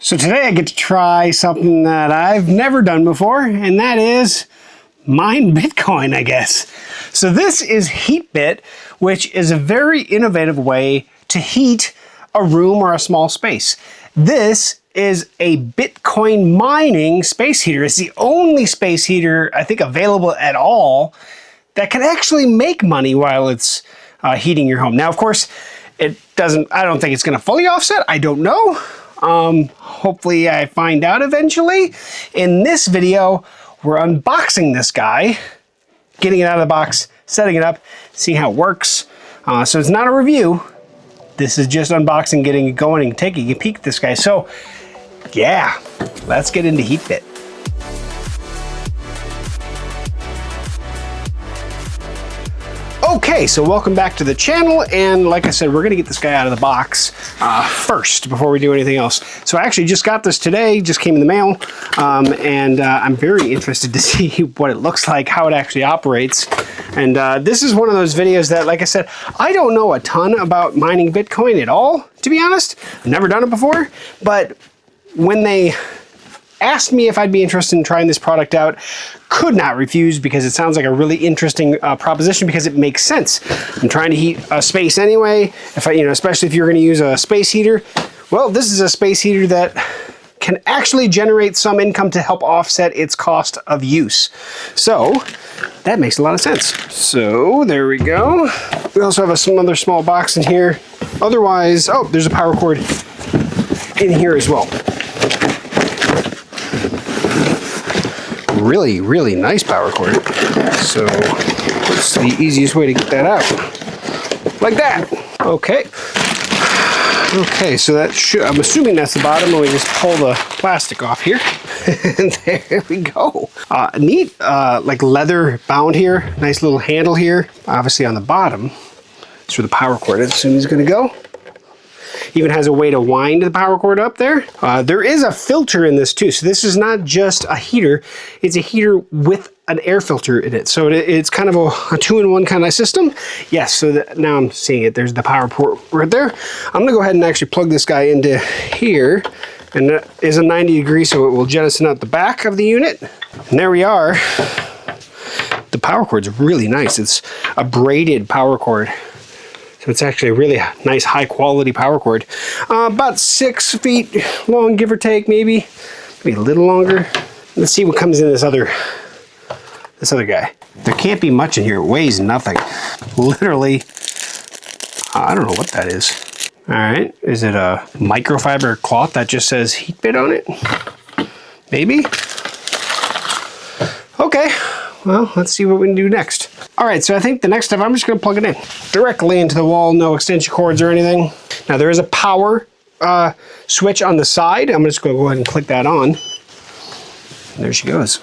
So today I get to try something that I've never done before, and that is mine Bitcoin, I guess. So this is Heatbit, which is a very innovative way to heat a room or a small space. This is a Bitcoin mining space heater. It's the only space heater I think available at all that can actually make money while it's heating your home. Now, of course, I don't think it's going to fully offset. I don't know. Hopefully I find out eventually. In this video, we're unboxing this guy, getting it out of the box, setting it up, seeing how it works. So it's not a review. This is just unboxing, getting it going and taking a peek at this guy. So yeah, let's get into Heatbit. Okay, so welcome back to the channel, and like I said, we're gonna get this guy out of the box first before we do anything else. So I actually just got this today, just came in the mail, and I'm very interested to see what it looks like, how it actually operates. And this is one of those videos that, like I said, I don't know a ton about mining Bitcoin at all, to be honest. I've never done it before, but when they asked me if I'd be interested in trying this product out, could not refuse, because it sounds like a really interesting proposition, because it makes sense. I'm trying to heat a space anyway, especially if you're going to use a space heater. Well, this is a space heater that can actually generate some income to help offset its cost of use. So that makes a lot of sense. So there we go. We also have some other small box in here. Otherwise, oh, there's a power cord in here as well. Really, really nice power cord. So what's the easiest way to get that out? Like that. Okay. Okay, so that should, I'm assuming that's the bottom, and we just pull the plastic off here. And there we go. Neat, like leather bound here. Nice little handle here. Obviously on the bottom, that's where the power cord, I assume, is gonna go. Even has a way to wind the power cord up there. There is a filter in this too. So this is not just a heater, it's a heater with an air filter in it. So it's kind of a two-in-one kind of system. Yes, so now I'm seeing it. There's the power port right there. I'm gonna go ahead and actually plug this guy into here. And that is a 90 degree, so it will jettison out the back of the unit. And there we are. The power cord's really nice. It's a braided power cord. So it's actually a really nice, high quality power cord. About 6 feet long, give or take, maybe a little longer. Let's see what comes in this other guy. There can't be much in here. It weighs nothing. Literally, I don't know what that is. All right, is it a microfiber cloth that just says Heatbit on it? Maybe. Okay, well, let's see what we can do next. All right, so I think the next step, I'm just gonna plug it in directly into the wall, no extension cords or anything. Now there is a power switch on the side. I'm just gonna go ahead and click that on. And there she goes.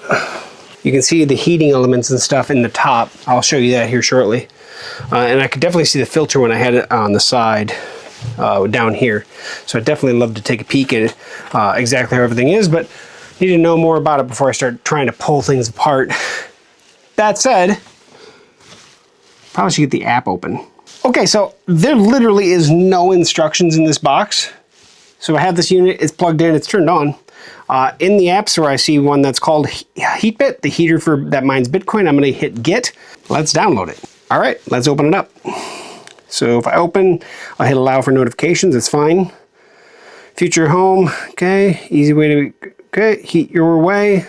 You can see the heating elements and stuff in the top. I'll show you that here shortly. And I could definitely see the filter when I had it on the side down here. So I'd definitely love to take a peek at it, exactly how everything is, but need to know more about it before I start trying to pull things apart. That said, probably should get the app open. Okay, so there literally is no instructions in this box. So I have this unit, it's plugged in, it's turned on. In the app store, I see one that's called Heatbit, the heater that mines Bitcoin. I'm gonna hit get. Let's download it. All right, let's open it up. So if I open, I'll hit allow for notifications, it's fine. Future home, okay, easy way to, okay, heat your way.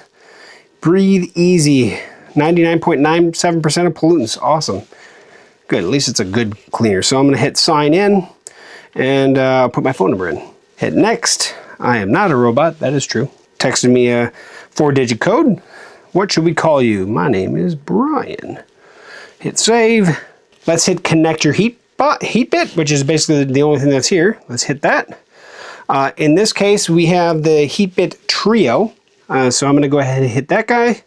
Breathe easy. 99.97% of pollutants, awesome. Good, at least it's a good cleaner. So I'm gonna hit sign in and put my phone number in. Hit next. I am not a robot, that is true. Texted me a 4-digit code. What should we call you? My name is Brian. Hit save. Let's hit connect your Heatbit, which is basically the only thing that's here. Let's hit that. In this case, we have the Heatbit Trio. So I'm gonna go ahead and hit that guy.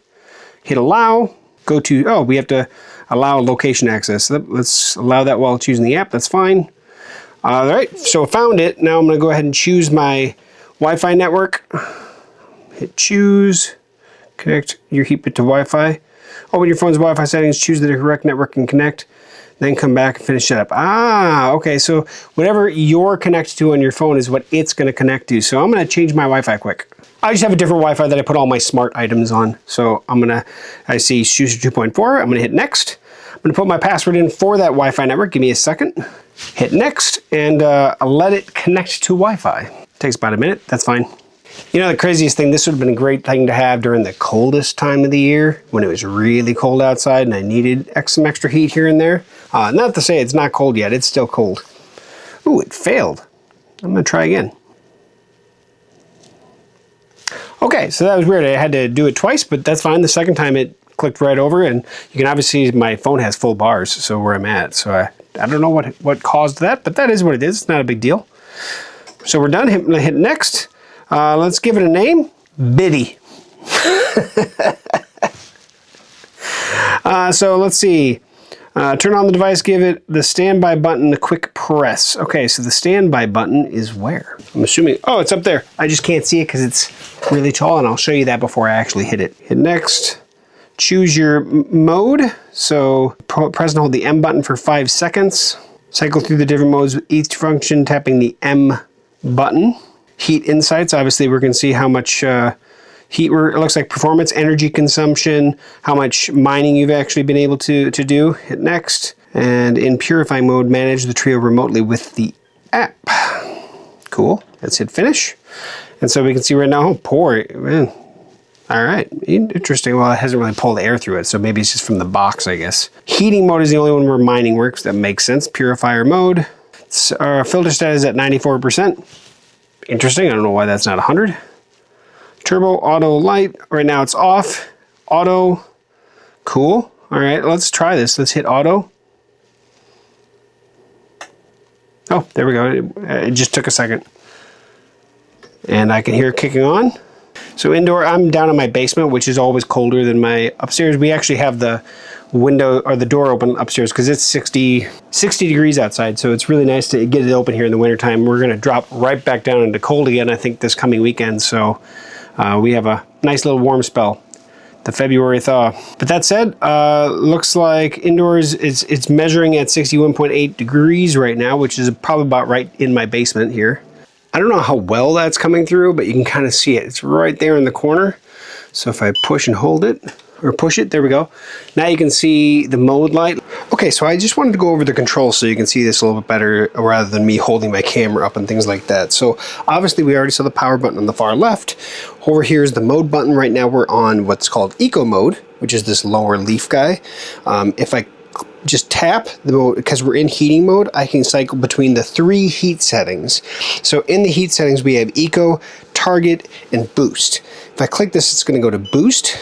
Hit allow. Go to, oh, we have to allow location access. Let's allow that while it's using the app, that's fine. All right, so I found it. Now I'm gonna go ahead and choose my Wi-Fi network. Hit choose, connect your Heatbit to Wi-Fi. Open your phone's Wi-Fi settings, choose the correct network and connect. then come back and finish it up. Ah, okay, so whatever you're connected to on your phone is what it's gonna connect to. So I'm gonna change my Wi-Fi quick. I just have a different Wi-Fi that I put all my smart items on. So I see Schuster 2.4, I'm gonna hit next. I'm gonna put my password in for that Wi-Fi network. Give me a second. Hit next and let it connect to Wi-Fi. Takes about a minute, that's fine. You know, the craziest thing, this would have been a great thing to have during the coldest time of the year when it was really cold outside and I needed some extra heat here and there. Not to say it's not cold yet, it's still cold. Ooh, it failed. I'm gonna try again. Okay, so that was weird. I had to do it twice, but that's fine. The second time it clicked right over, and you can obviously see my phone has full bars, so where I'm at. So I don't know what caused that, but that is what it is. It's not a big deal. So we're done. Hit next. Let's give it a name. Biddy. So let's see. Turn on the device, give it the standby button a quick press. Okay, so the standby button is where? I'm assuming, oh, it's up there. I just can't see it because it's really tall, and I'll show you that before I actually hit it. Hit next. Choose your mode. So press and hold the M button for 5 seconds. Cycle through the different modes with each function, tapping the M button. Heat insights, obviously we're going to see how much heat it looks like, performance, energy consumption, how much mining you've actually been able to do. Hit next. And in purify mode, manage the trio remotely with the app. Cool. Let's hit finish. And so we can see right now, oh, poor, man. All right, interesting. Well, it hasn't really pulled air through it, so maybe it's just from the box, I guess. Heating mode is the only one where mining works. That makes sense. Purifier mode. Filter status at 94%. Interesting. I don't know why that's not 100. Turbo, auto, light. Right now it's off. Auto. Cool. All right, let's try this. Let's hit auto. Oh, there we go. It just took a second. And I can hear it kicking on. So indoor, I'm down in my basement, which is always colder than my upstairs. We actually have the window or the door open upstairs because it's 60 degrees outside. So it's really nice to get it open here in the wintertime. We're gonna drop right back down into cold again, I think, this coming weekend. So we have a nice little warm spell, the February thaw. But that said, looks like indoors it's measuring at 61.8 degrees right now, which is probably about right in my basement here. I don't know how well that's coming through, but you can kind of see it. It's right there in the corner. So if I push and hold it, or push it, there we go. Now you can see the mode light. Okay, so I just wanted to go over the controls so you can see this a little bit better rather than me holding my camera up and things like that. So obviously we already saw the power button on the far left. Over here is the mode button. Right now we're on what's called eco mode, which is this lower leaf guy. If I just tap the mode, because we're in heating mode, I can cycle between the 3 heat settings. So in the heat settings, we have eco, target, and boost. If I click this, it's going to go to boost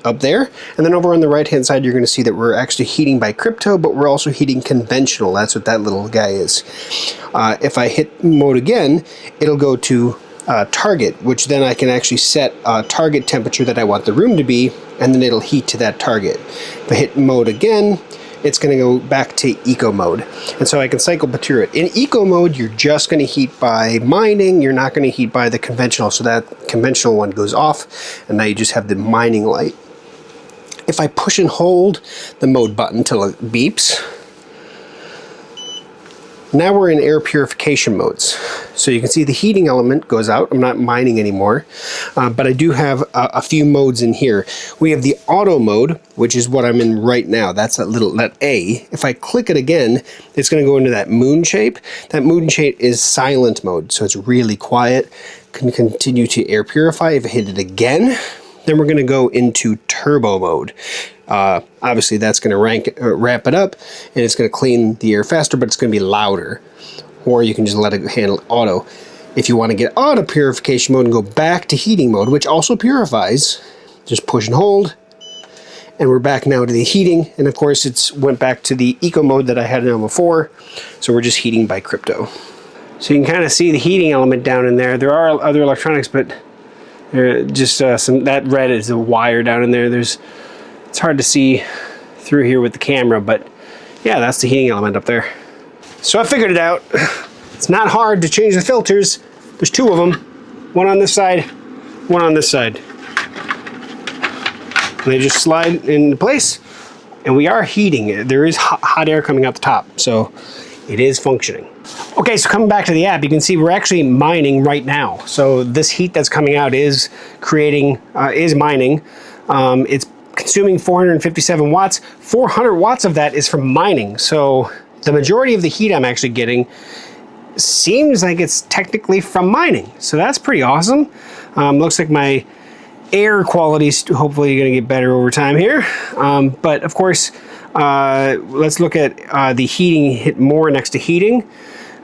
up there. And then over on the right hand side, you're going to see that we're actually heating by crypto, but we're also heating conventional. That's what that little guy is. If I hit mode again, it'll go to target, which then I can actually set a target temperature that I want the room to be, and then it'll heat to that target. If I hit mode again, it's going to go back to eco mode. And so I can cycle through it. In eco mode, you're just going to heat by mining. You're not going to heat by the conventional. So that conventional one goes off, and now you just have the mining light. If I push and hold the mode button till it beeps, now we're in air purification modes. So you can see the heating element goes out. I'm not mining anymore, but I do have a few modes in here. We have the auto mode, which is what I'm in right now. That's that A. If I click it again, it's going to go into that moon shape. That moon shape is silent mode, so it's really quiet. Can continue to air purify. If I hit it again, then we're going to go into turbo mode. Obviously that's going to ramp it up, and it's going to clean the air faster, but it's going to be louder. Or you can just let it handle auto. If you want to get auto purification mode and go back to heating mode, which also purifies, just push and hold, and we're back now to the heating. And of course it's went back to the eco mode that I had on before. So we're just heating by crypto. So you can kind of see the heating element down in there. There are other electronics, but just that red is a wire down in there. It's hard to see through here with the camera, but yeah, that's the heating element up there. So I figured it out. It's not hard to change the filters. There's 2 of them, one on this side, one on this side. And they just slide into place, and we are heating it. There is hot air coming out the top, so it is functioning. Okay, so coming back to the app, you can see we're actually mining right now. So this heat that's coming out is mining. It's consuming 457 watts. 400 watts of that is from mining. So the majority of the heat I'm actually getting seems like it's technically from mining. So that's pretty awesome. Looks like my air quality is hopefully going to get better over time here. But of course, let's look at the heating hit more next to heating.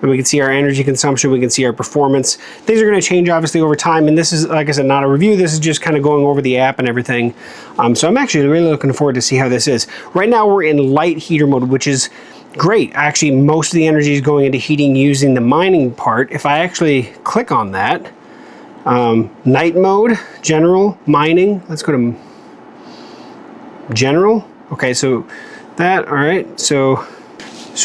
And we can see our energy consumption, we can see our performance. Things are going to change obviously over time, and this is, like I said, not a review. This is just kind of going over the app and everything. So I'm actually really looking forward to see how this is. Right now we're in light heater mode, which is great. Actually, most of the energy is going into heating using the mining part. If I actually click on that, night mode, general, mining, let's go to general. Okay, so that, all right, so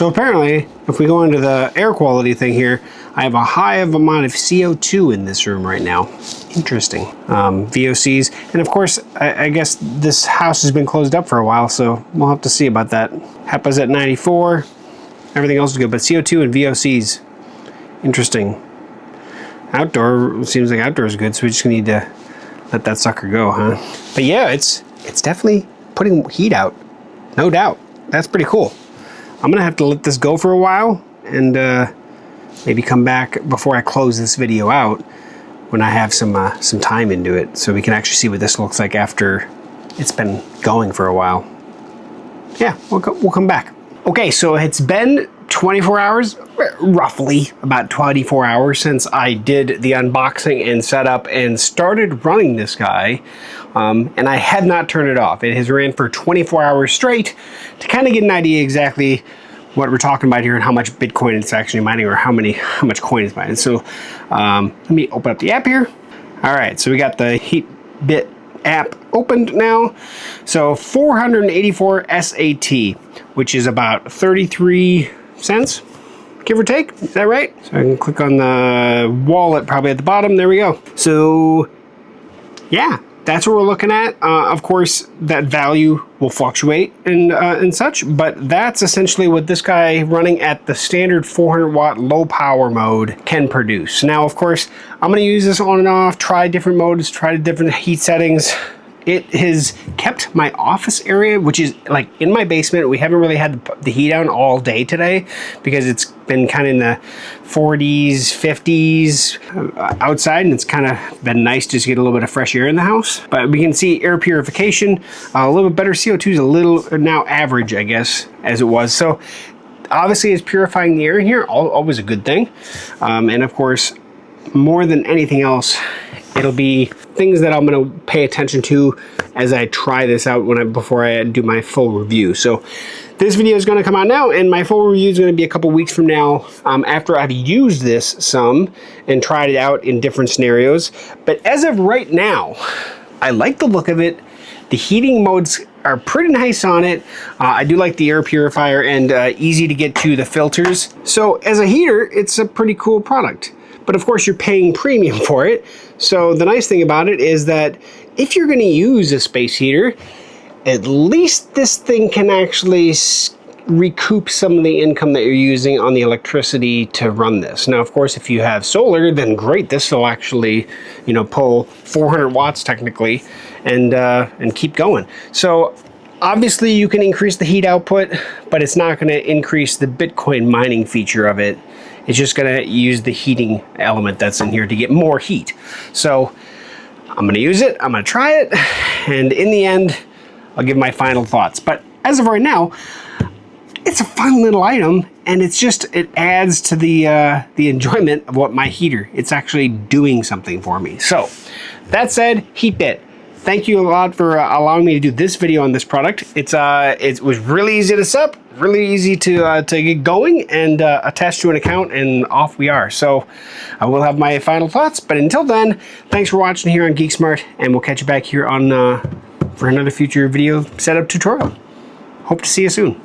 apparently, if we go into the air quality thing here, I have a high amount of CO2 in this room right now. Interesting. VOCs, and of course, I guess this house has been closed up for a while, so we'll have to see about that. HEPA's at 94, everything else is good, but CO2 and VOCs, interesting. Outdoor, seems like outdoor is good, so we just need to let that sucker go, huh? But yeah, it's definitely putting heat out, no doubt. That's pretty cool. I'm gonna have to let this go for a while and maybe come back before I close this video out when I have some time into it, so we can actually see what this looks like after it's been going for a while. Yeah, we'll come back. Okay, so it's been 24 hours, roughly about 24 hours since I did the unboxing and setup and started running this guy, and I had not turned it off. It has ran for 24 hours straight to kind of get an idea exactly what we're talking about here and how much Bitcoin it's actually mining, or how much coin it's mining. So let me open up the app here. All right, so we got the Heatbit app opened now. So 484 SAT, which is about 33 cents, give or take. Is that right? So I can click on the wallet probably at the bottom. There we go. So yeah, that's what we're looking at. Of course, that value will fluctuate and such, but that's essentially what this guy running at the standard 400 watt low power mode can produce. Now, of course, I'm going to use this on and off, try different modes, try different heat settings. It has kept my office area, which is like in my basement. We haven't really had the heat on all day today because it's been kind of in the 40s, 50s outside, and it's kind of been nice just to get a little bit of fresh air in the house. But we can see air purification, a little bit better. CO2 is a little now average, I guess, as it was. So obviously it's purifying the air in here, always a good thing. And of course, more than anything else, it'll be things that I'm going to pay attention to as I try this out before I do my full review. So this video is going to come out now, and my full review is going to be a couple weeks from now, after I've used this some and tried it out in different scenarios. But as of right now, I like the look of it. The heating modes are pretty nice on it. I do like the air purifier and easy to get to the filters. So as a heater, it's a pretty cool product. But of course, you're paying premium for it. So the nice thing about it is that if you're going to use a space heater, at least this thing can actually recoup some of the income that you're using on the electricity to run this. Now, of course, if you have solar, then great. This will actually, pull 400 watts technically and keep going. So obviously you can increase the heat output, but it's not going to increase the Bitcoin mining feature of it. It's just going to use the heating element that's in here to get more heat. So I'm going to use it. I'm going to try it. And in the end, I'll give my final thoughts. But as of right now, it's a fun little item, and it adds to the enjoyment of what my heater. It's actually doing something for me. So that said, Heatbit, thank you a lot for allowing me to do this video on this product. It was really easy to set up, really easy to get going and attach to an account, and off we are. So I will have my final thoughts, but until then, thanks for watching here on GeekSmart, and we'll catch you back here on for another future video setup tutorial. Hope to see you soon.